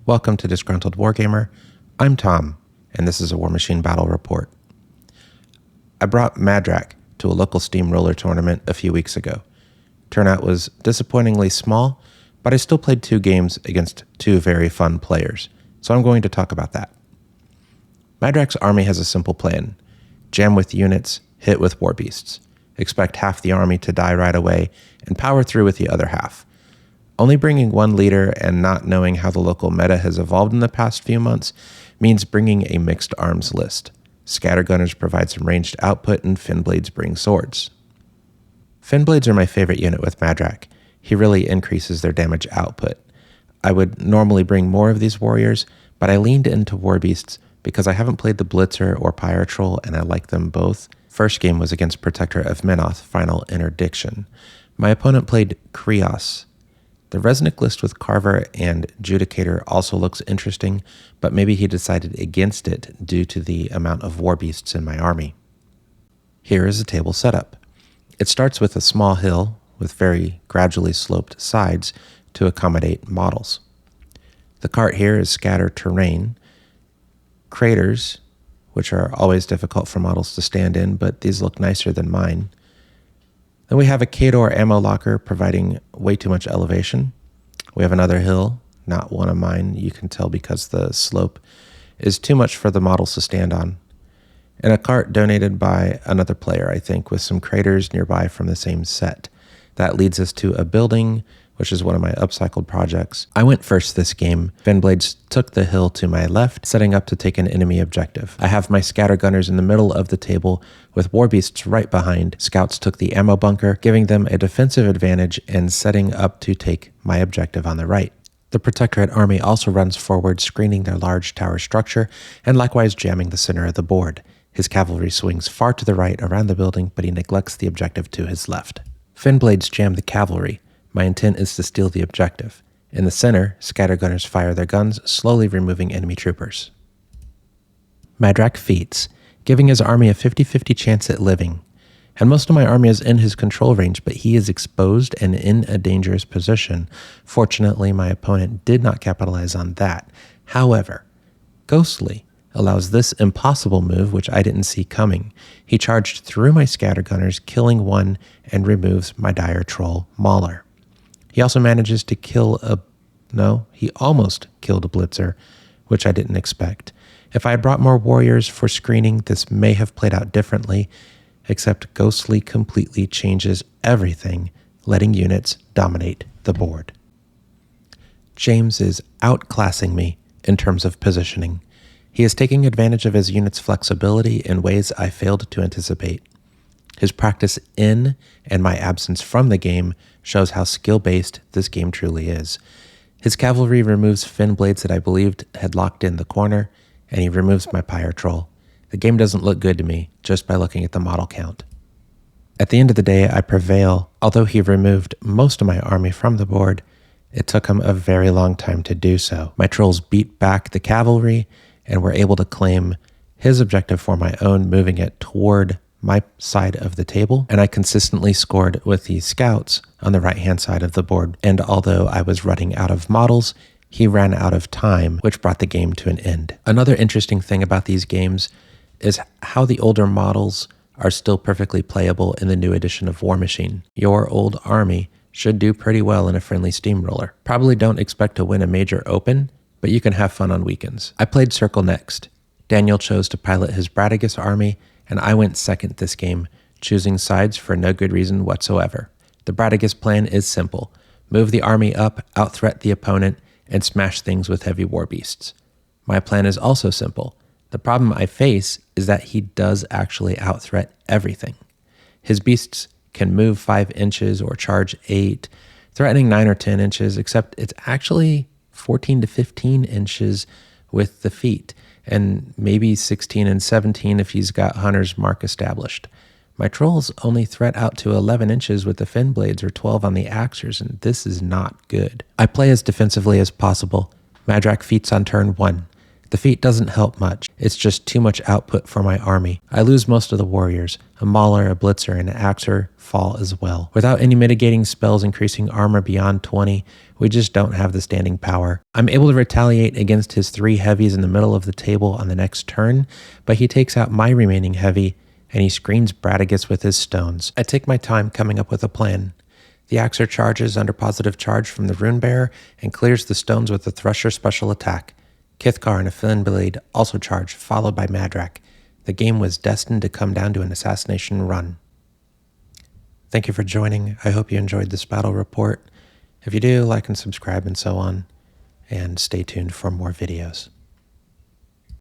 Welcome to Disgruntled Wargamer. I'm Tom, and this is a Warmachine Battle Report. I brought Madrak to a local steamroller tournament a few weeks ago. Turnout was disappointingly small, but I still played 2 games against 2 very fun players, so I'm going to talk about that. Madrak's army has a simple plan. Jam with units, hit with war beasts. Expect half the army to die right away, and power through with the other half. Only bringing one leader and not knowing how the local meta has evolved in the past few months means bringing a mixed arms list. Scattergunners provide some ranged output and Finblades bring swords. Finblades are my favorite unit with Madrak. He really increases their damage output. I would normally bring more of these warriors, but I leaned into war beasts because I haven't played the Blitzer or Pyre Troll and I like them both. First game was against Protector of Menoth, Final Interdiction. My opponent played Krios. The Resnick list with Carver and Judicator also looks interesting, but maybe he decided against it due to the amount of war beasts in my army. Here is a table setup. It starts with a small hill with very gradually sloped sides to accommodate models. The cart here is scatter terrain, craters, which are always difficult for models to stand in, but these look nicer than mine. Then we have a Khador ammo locker providing way too much elevation. We have another hill, not one of mine, you can tell because the slope is too much for the models to stand on. And a cart donated by another player, I think, with some craters nearby from the same set. That leads us to a building, which is one of my upcycled projects. I went first this game. Finblades took the hill to my left, setting up to take an enemy objective. I have my scattergunners in the middle of the table, with war beasts right behind. Scouts took the ammo bunker, giving them a defensive advantage and setting up to take my objective on the right. The Protectorate army also runs forward, screening their large tower structure, and likewise jamming the center of the board. His cavalry swings far to the right around the building, but he neglects the objective to his left. Finblades jam the cavalry. My intent is to steal the objective. In the center, scattergunners fire their guns, slowly removing enemy troopers. Madrak feats, giving his army a 50-50 chance at living. And most of my army is in his control range, but he is exposed and in a dangerous position. Fortunately, my opponent did not capitalize on that. However, Ghostly allows this impossible move, which I didn't see coming. He charged through my scattergunners, killing one, and removes my dire troll, Mauler. He also manages to kill he almost killed a Blitzer, which I didn't expect. If I had brought more warriors for screening, this may have played out differently, except Ghostly completely changes everything, letting units dominate the board. James is outclassing me in terms of positioning. He is taking advantage of his unit's flexibility in ways I failed to anticipate. His practice in and my absence from the game shows how skill-based this game truly is. His cavalry removes Finblades that I believed had locked in the corner, and he removes my Pyre Troll. The game doesn't look good to me just by looking at the model count. At the end of the day, I prevail. Although he removed most of my army from the board, it took him a very long time to do so. My trolls beat back the cavalry and were able to claim his objective for my own, moving it toward my side of the table, and I consistently scored with the scouts on the right-hand side of the board, and although I was running out of models, he ran out of time, which brought the game to an end. Another interesting thing about these games is how the older models are still perfectly playable in the new edition of Warmachine. Your old army should do pretty well in a friendly steamroller. Probably don't expect to win a major open, but you can have fun on weekends. I played Circle next. Daniel chose to pilot his Bradigus army, and I went second this game, choosing sides for no good reason whatsoever. The Bradigus plan is simple. Move the army up, out-threat the opponent, and smash things with heavy war beasts. My plan is also simple. The problem I face is that he does actually out-threat everything. His beasts can move 5 inches or charge 8, threatening 9 or 10 inches, except it's actually 14 to 15 inches with the feet, and maybe 16 and 17 if he's got Hunter's Mark established. My trolls only threat out to 11 inches with the Finblades or 12 on the Axers, and this is not good. I play as defensively as possible. Madrak feats on turn 1. The feat doesn't help much. It's just too much output for my army. I lose most of the warriors. A Mauler, a Blitzer, and an Axer fall as well. Without any mitigating spells increasing armor beyond 20, we just don't have the standing power. I'm able to retaliate against his 3 heavies in the middle of the table on the next turn, but he takes out my remaining heavy, and he screens Bradigus with his stones. I take my time coming up with a plan. The Axer charges under positive charge from the Runebearer and clears the stones with the Thresher special attack. Kithkar and a Finnblade also charge, followed by Madrak. The game was destined to come down to an assassination run. Thank you for joining. I hope you enjoyed this battle report. If you do, like and subscribe and so on, and stay tuned for more videos.